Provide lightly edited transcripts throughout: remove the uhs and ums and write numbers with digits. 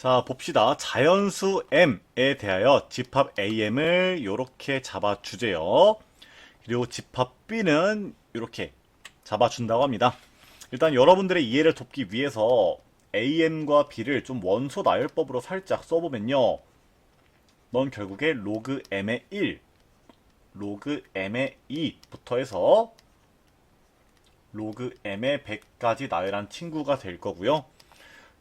자, 봅시다. 자연수 m에 대하여 집합 am을 이렇게 잡아주재요. 그리고 집합 b는 이렇게 잡아준다고 합니다. 일단 여러분들의 이해를 돕기 위해서 am과 b를 좀 원소 나열법으로 살짝 써보면요. 넌 결국에 로그 m의 1, 로그 m의 2부터 해서 로그 m의 100까지 나열한 친구가 될 거고요.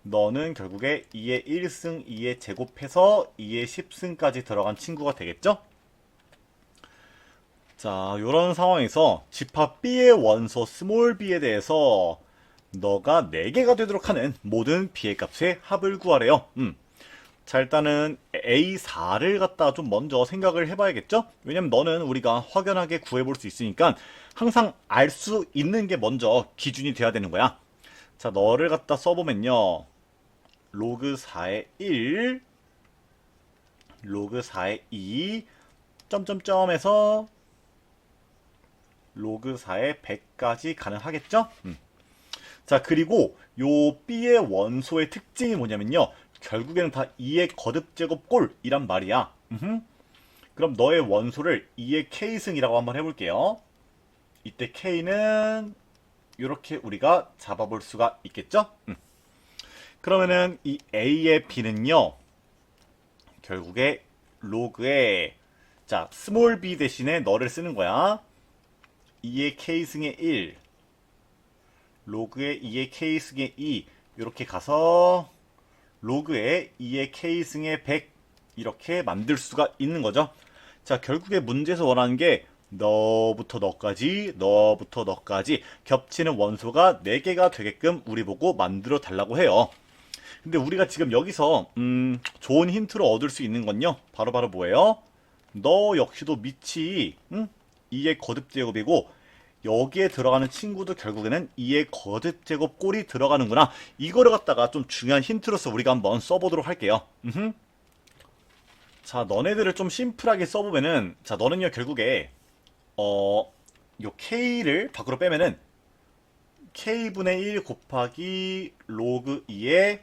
너는 결국에 2의 1승, 2의 제곱해서 2의 10승까지 들어간 친구가 되겠죠? 자, 요런 상황에서 집합 B의 원소 스몰 b에 대해서 너가 4개가 되도록 하는 모든 B의 값의 합을 구하래요. 자, 일단은 A4를 갖다가 좀 먼저 생각을 해봐야겠죠? 왜냐면 너는 우리가 확연하게 구해볼 수 있으니까 항상 알 수 있는 게 먼저 기준이 돼야 되는 거야. 자, 너를 갖다 써보면요. 로그 4의 1, 로그 4의 2, 점점점에서 로그 4의 100까지 가능하겠죠? 자, 그리고 요 B의 원소의 특징이 뭐냐면요. 결국에는 다 2의 거듭제곱 꼴이란 말이야. 그럼 너의 원소를 2의 K승이라고 한번 해볼게요. 이때 K는 이렇게 우리가 잡아볼 수가 있겠죠? 그러면은 이 A의 B는요. 결국에 로그에 자 스몰 b 대신에 너를 쓰는 거야. 2의 K승의 1 로그에 2의 K승의 2 이렇게 가서 로그에 2의 K승의 100 이렇게 만들 수가 있는 거죠. 자, 결국에 문제에서 원하는 게 너부터 너까지, 너부터 너까지 겹치는 원소가 4개가 되게끔 우리 보고 만들어 달라고 해요. 근데 우리가 지금 여기서 좋은 힌트로 얻을 수 있는 건요. 바로 뭐예요? 너 역시도 밑이 2의 거듭제곱이고 여기에 들어가는 친구도 결국에는 2의 거듭제곱 꼴이 들어가는구나. 이거를 갖다가 좀 중요한 힌트로서 우리가 한번 써보도록 할게요. 자, 너네들을 좀 심플하게 써보면은 자, 너는요 결국에 요 K를 밖으로 빼면은 K분의 1 곱하기 로그 2의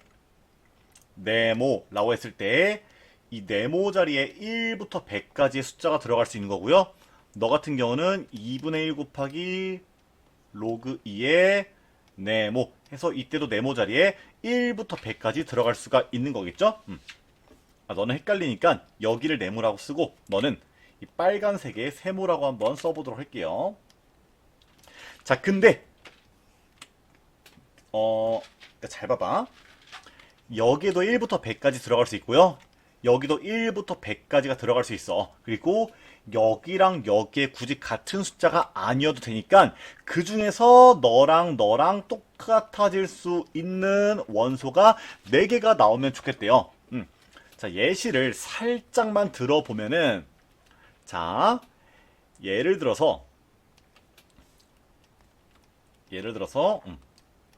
네모라고 했을 때 이 네모 자리에 1부터 100까지의 숫자가 들어갈 수 있는 거고요. 너 같은 경우는 2분의 1 곱하기 로그 2의 네모 해서 이때도 네모 자리에 1부터 100까지 들어갈 수가 있는 거겠죠? 너는 헷갈리니까 여기를 네모라고 쓰고 너는 이 빨간색의 세모라고 한번 써보도록 할게요. 자, 근데 잘 봐봐. 여기에도 1부터 100까지 들어갈 수 있고요. 여기도 1부터 100까지가 들어갈 수 있어. 그리고 여기랑 여기에 굳이 같은 숫자가 아니어도 되니까 그 중에서 너랑 똑같아질 수 있는 원소가 4개가 나오면 좋겠대요. 자, 예시를 살짝만 들어보면은 자, 예를 들어서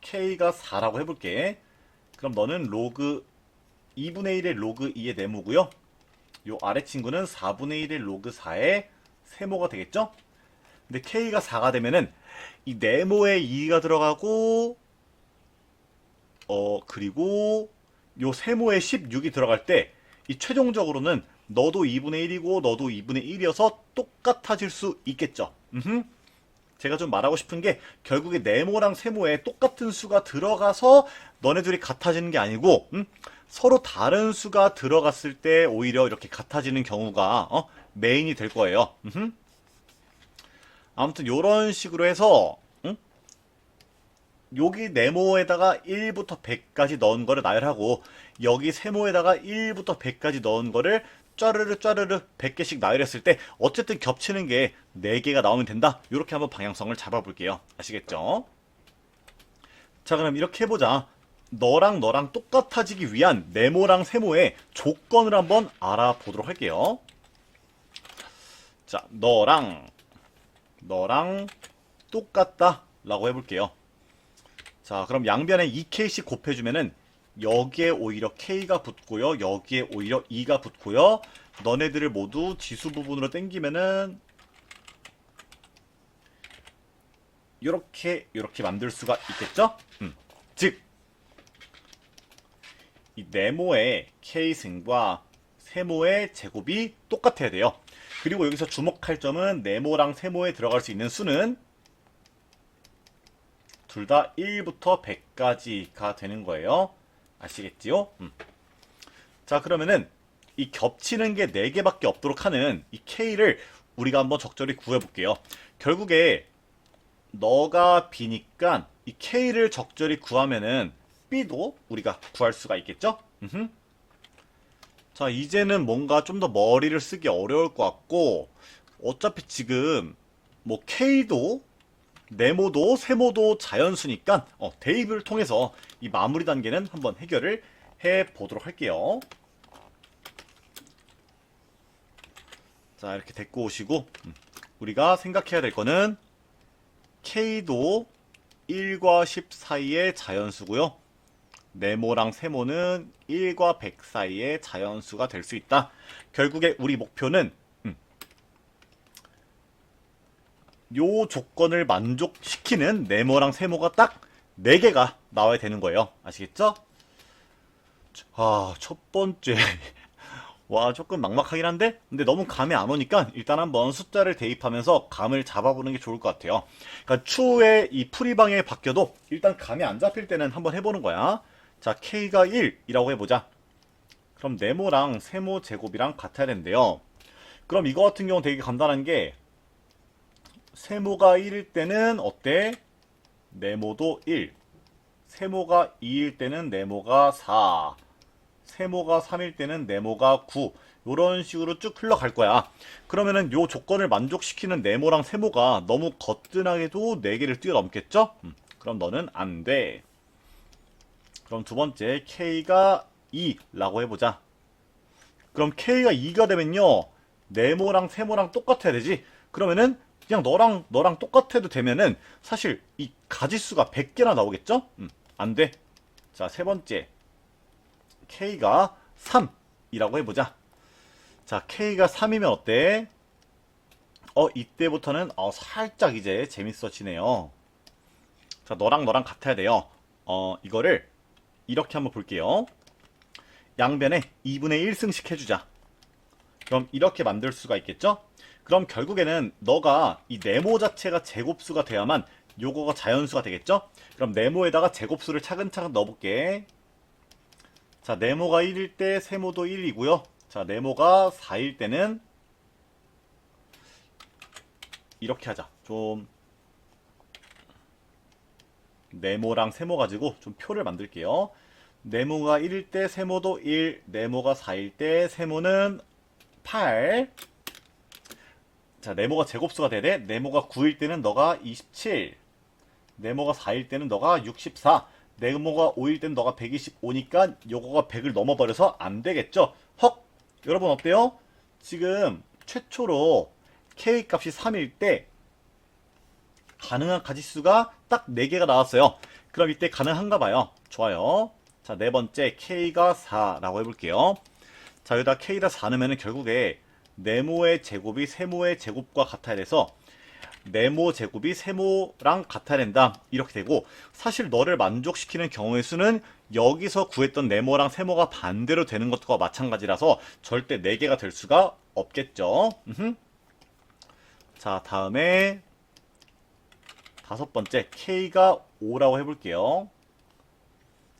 K가 4라고 해볼게. 그럼 너는 로그 2분의 1의 로그 2의 네모고요. 요 아래 친구는 4분의 1의 로그 4의 세모가 되겠죠? 근데 K가 4가 되면은 이 네모에 2가 들어가고 그리고 요 세모에 16이 들어갈 때 이 최종적으로는 너도 2분의 1이고 너도 2분의 1이어서 똑같아질 수 있겠죠. 제가 좀 말하고 싶은 게 결국에 네모랑 세모에 똑같은 수가 들어가서 너네 둘이 같아지는 게 아니고 서로 다른 수가 들어갔을 때 오히려 이렇게 같아지는 경우가 메인이 될 거예요. 아무튼 이런 식으로 해서 여기 네모에다가 1부터 100까지 넣은 거를 나열하고 여기 세모에다가 1부터 100까지 넣은 거를 짜르르 100개씩 나열했을 때 어쨌든 겹치는 게 4개가 나오면 된다. 이렇게 한번 방향성을 잡아볼게요. 아시겠죠? 자, 그럼 이렇게 해보자. 너랑 똑같아지기 위한 네모랑 세모의 조건을 한번 알아보도록 할게요. 자, 너랑 똑같다 라고 해볼게요. 자, 그럼 양변에 2K씩 곱해주면은 여기에 오히려 K가 붙고요. 여기에 오히려 2가 붙고요. 너네들을 모두 지수 부분으로 땡기면은 이렇게 만들 수가 있겠죠? 즉 이 네모의 K승과 세모의 제곱이 똑같아야 돼요. 그리고 여기서 주목할 점은 네모랑 세모에 들어갈 수 있는 수는 둘 다 1부터 100까지가 되는 거예요. 아시겠지요? 자, 그러면은 이 겹치는 게 4개밖에 없도록 하는 이 K를 우리가 한번 적절히 구해볼게요. 결국에 너가 B니까 이 K를 적절히 구하면은 B도 우리가 구할 수가 있겠죠? 자, 이제는 뭔가 좀 더 머리를 쓰기 어려울 것 같고, 어차피 지금 뭐 K도 네모도 세모도 자연수니까 대입을 통해서 이 마무리 단계는 한번 해결을 해 보도록 할게요. 자, 이렇게 데리고 오시고 우리가 생각해야 될 거는 K도 1과 10 사이의 자연수고요. 네모랑 세모는 1과 100 사이의 자연수가 될 수 있다. 결국에 우리 목표는 요 조건을 만족시키는 네모랑 세모가 딱 4개가 나와야 되는 거예요. 아시겠죠? 아, 첫 번째. 와, 조금 막막하긴 한데, 근데 너무 감이 안 오니까 일단 한번 숫자를 대입하면서 감을 잡아보는 게 좋을 것 같아요. 그러니까 추후에 이 풀이방에 바뀌어도 일단 감이 안 잡힐 때는 한번 해보는 거야. 자, K가 1이라고 해보자. 그럼 네모랑 세모 제곱이랑 같아야 되는데요. 그럼 이거 같은 경우는 되게 간단한 게, 세모가 1일 때는 어때? 네모도 1. 세모가 2일 때는 네모가 4. 세모가 3일 때는 네모가 9. 이런 식으로 쭉 흘러갈 거야. 그러면은 요 조건을 만족시키는 네모랑 세모가 너무 거뜬하게도 4개를 뛰어넘겠죠? 그럼 너는 안 돼. 그럼 두 번째, K가 2라고 해보자. 그럼 K가 2가 되면요, 네모랑 세모랑 똑같아야 되지? 그러면은 그냥 너랑 똑같아도 되면은 사실 이 가지수가 100개나 나오겠죠? 안 돼. 자, 세 번째, K가 3이라고 해보자. 자, K가 3이면 어때? 이때부터는 살짝 이제 재밌어지네요. 자, 너랑 같아야 돼요. 이거를 이렇게 한번 볼게요. 양변에 2분의 1승씩 해주자. 그럼 이렇게 만들 수가 있겠죠? 그럼 결국에는 너가 이 네모 자체가 제곱수가 돼야만 요거가 자연수가 되겠죠? 그럼 네모에다가 제곱수를 차근차근 넣어볼게. 자, 네모가 1일 때 세모도 1이고요. 자, 네모가 4일 때는 이렇게 하자. 좀 네모랑 세모 가지고 좀 표를 만들게요. 네모가 1일 때 세모도 1, 네모가 4일 때 세모는 8. 자, 네모가 제곱수가 되네. 네모가 9일 때는 너가 27. 네모가 4일 때는 너가 64. 네모가 5일 때는 너가 125니까 요거가 100을 넘어버려서 안 되겠죠? 헉! 여러분 어때요? 지금 최초로 K 값이 3일 때 가능한 가지수가 딱 4개가 나왔어요. 그럼 이때 가능한가 봐요. 좋아요. 자, 네 번째 K가 4라고 해볼게요. 자, 여기다 K다 4 넣으면 결국에 네모의 제곱이 세모의 제곱과 같아야 돼서 네모 제곱이 세모랑 같아야 된다. 이렇게 되고, 사실 너를 만족시키는 경우의 수는 여기서 구했던 네모랑 세모가 반대로 되는 것과 마찬가지라서 절대 4개가 될 수가 없겠죠. 자, 다음에 다섯 번째 K가 5라고 해볼게요.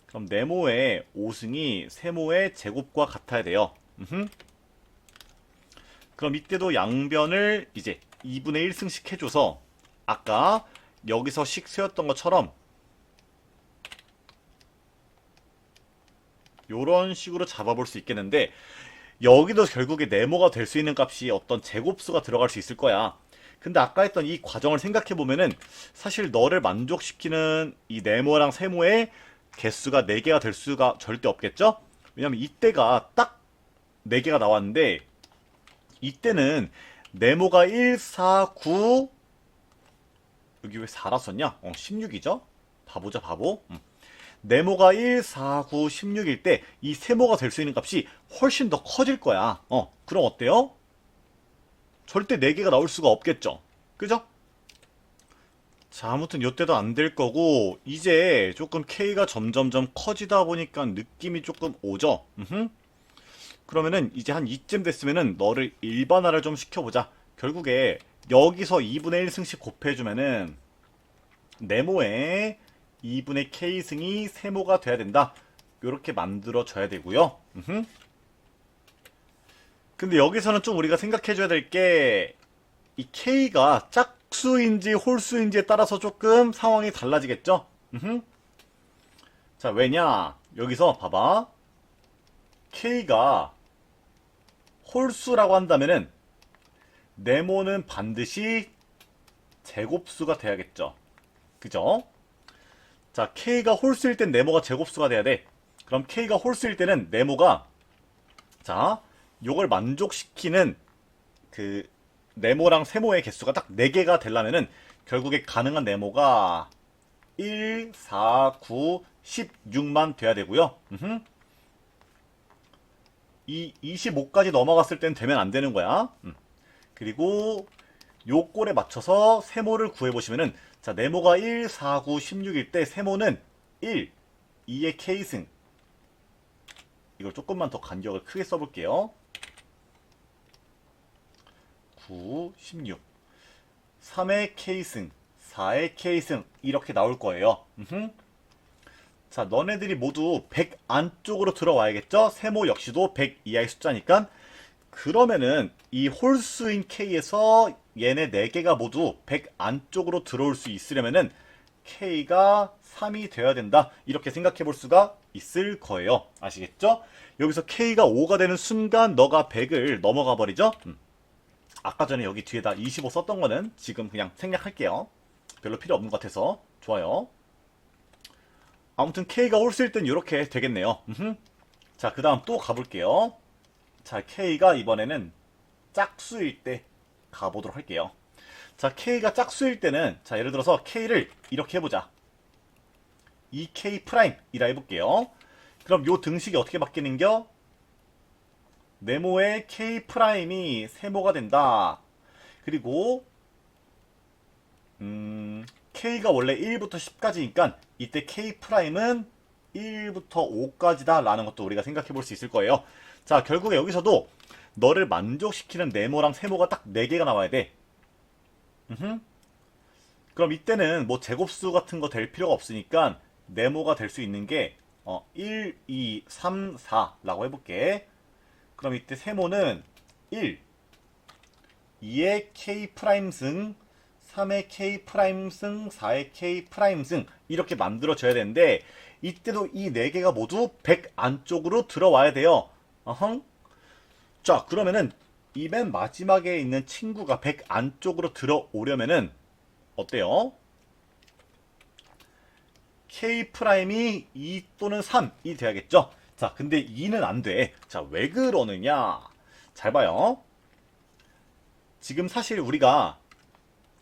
그럼 네모의 5승이 세모의 제곱과 같아야 돼요. 그럼 이때도 양변을 이제 2분의 1승씩 해줘서 아까 여기서 식 세웠던 것처럼 요런 식으로 잡아볼 수 있겠는데, 여기도 결국에 네모가 될 수 있는 값이 어떤 제곱수가 들어갈 수 있을 거야. 근데 아까 했던 이 과정을 생각해보면은 사실 너를 만족시키는 이 네모랑 세모의 개수가 4개가 될 수가 절대 없겠죠? 왜냐면 이때가 딱 4개가 나왔는데, 이때는 네모가 1, 4, 9, 여기 왜 4라 썼냐? 16이죠? 바보자, 바보. 네모가 1, 4, 9, 16일 때 이 세모가 될 수 있는 값이 훨씬 더 커질 거야. 그럼 어때요? 절대 4개가 나올 수가 없겠죠? 그죠? 자, 아무튼 요때도 안 될 거고, 이제 조금 K가 점점점 커지다 보니까 느낌이 조금 오죠? 그러면은 이제 한 이쯤 됐으면은 너를 일반화를 좀 시켜보자. 결국에 여기서 2분의 1승씩 곱해주면은 네모에 2분의 K승이 세모가 돼야 된다. 요렇게 만들어줘야 되고요. 근데 여기서는 좀 우리가 생각해줘야 될 게 이 K가 짝수인지 홀수인지에 따라서 조금 상황이 달라지겠죠? 자, 왜냐? 여기서 봐봐. K가 홀수라고 한다면은 네모는 반드시 제곱수가 돼야겠죠. 그죠? 자, K가 홀수일 땐 네모가 제곱수가 돼야 돼. 그럼 K가 홀수일 때는 네모가, 자, 요걸 만족시키는 그 네모랑 세모의 개수가 딱 4개가 되려면은 결국에 가능한 네모가 1, 4, 9, 16만 돼야 되고요. 이 25까지 넘어갔을 땐 되면 안 되는 거야. 그리고 요 꼴에 맞춰서 세모를 구해보시면은, 자, 네모가 1, 4, 9, 16일 때 세모는 1, 2의 K승. 이걸 조금만 더 간격을 크게 써볼게요. 9, 16. 3의 K승, 4의 K승. 이렇게 나올 거예요. 자, 너네들이 모두 100 안쪽으로 들어와야겠죠? 세모 역시도 100 이하의 숫자니까. 그러면은 이 홀수인 K에서 얘네 4개가 모두 100 안쪽으로 들어올 수 있으려면은 K가 3이 되어야 된다. 이렇게 생각해 볼 수가 있을 거예요. 아시겠죠? 여기서 K가 5가 되는 순간 너가 100을 넘어가 버리죠? 아까 전에 여기 뒤에다 25 썼던 거는 지금 그냥 생략할게요. 별로 필요 없는 것 같아서. 좋아요. 아무튼 K가 홀수일 땐 이렇게 되겠네요. 자, 그 다음 또 가볼게요. 자, K가 이번에는 짝수일 때 가보도록 할게요. 자, K가 짝수일 때는, 자, 예를 들어서 K를 이렇게 해보자. 2K' 이라 해볼게요. 그럼 요 등식이 어떻게 바뀌는겨? 네모의 K'이 세모가 된다. 그리고 K가 원래 1부터 10까지니까 이때 K'은 1부터 5까지다 라는 것도 우리가 생각해 볼 수 있을 거예요. 자, 결국에 여기서도 너를 만족시키는 네모랑 세모가 딱 4개가 나와야 돼. 그럼 이때는 뭐 제곱수 같은 거 될 필요가 없으니까 네모가 될 수 있는 게 1, 2, 3, 4라고 해볼게. 그럼 이때 세모는 1, 2의 K'승, 3의 K'승, 4의 K'승 이렇게 만들어줘야 되는데 이때도 이 4개가 모두 100 안쪽으로 들어와야 돼요. 자, 그러면은 이 맨 마지막에 있는 친구가 100 안쪽으로 들어오려면은 어때요? K'이 2 또는 3이 돼야겠죠? 자, 근데 2는 안 돼. 자, 왜 그러느냐? 잘 봐요. 지금 사실 우리가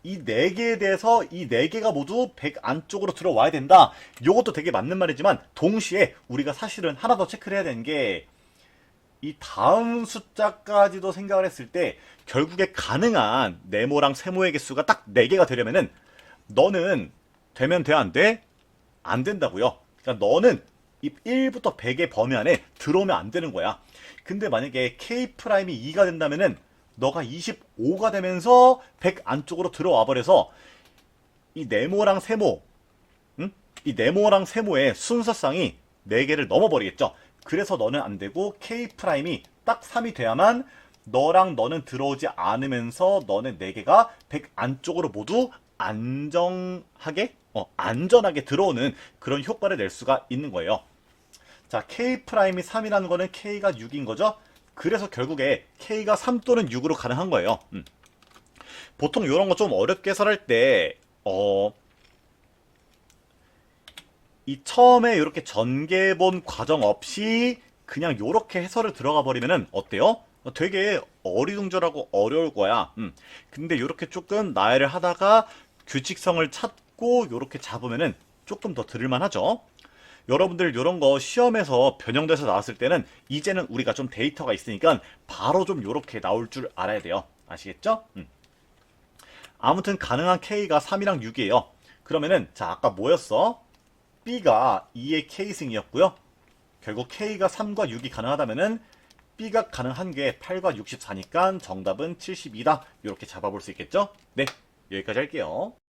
이 4개에 대해서 이 4개가 모두 100 안쪽으로 들어와야 된다. 이것도 되게 맞는 말이지만 동시에 우리가 사실은 하나 더 체크를 해야 되는 게 이 다음 숫자까지도 생각을 했을 때 결국에 가능한 네모랑 세모의 개수가 딱 4개가 되려면은 너는 되면 돼, 안 돼? 안 된다고요. 그러니까 너는 이 1부터 100의 범위 안에 들어오면 안 되는 거야. 근데 만약에 K'이 2가 된다면은 너가 25가 되면서 100 안쪽으로 들어와 버려서 이 네모랑 세모, 이 네모랑 세모의 순서상이 4개를 넘어버리겠죠. 그래서 너는 안 되고 K'이 딱 3이 돼야만 너랑 너는 들어오지 않으면서 너네 4개가 100 안쪽으로 모두 안전하게 들어오는 그런 효과를 낼 수가 있는 거예요. 자, K'이 3이라는 거는 K가 6인 거죠. 그래서 결국에 K가 3 또는 6으로 가능한 거예요. 보통 이런 거 좀 어렵게 해설할 때 이 처음에 이렇게 전개본 과정 없이 그냥 이렇게 해설을 들어가 버리면은 어때요? 되게 어리둥절하고 어려울 거야. 근데 이렇게 조금 나열을 하다가 규칙성을 찾고 이렇게 잡으면은 조금 더 들을만 하죠. 여러분들 이런 거 시험에서 변형돼서 나왔을 때는 이제는 우리가 좀 데이터가 있으니까 바로 좀 이렇게 나올 줄 알아야 돼요. 아시겠죠? 아무튼 가능한 K가 3이랑 6이에요. 그러면은 자 아까 뭐였어? B가 2의 K승이었고요. 결국 K가 3과 6이 가능하다면은 B가 가능한 게 8과 64니까 정답은 72다. 이렇게 잡아볼 수 있겠죠? 네, 여기까지 할게요.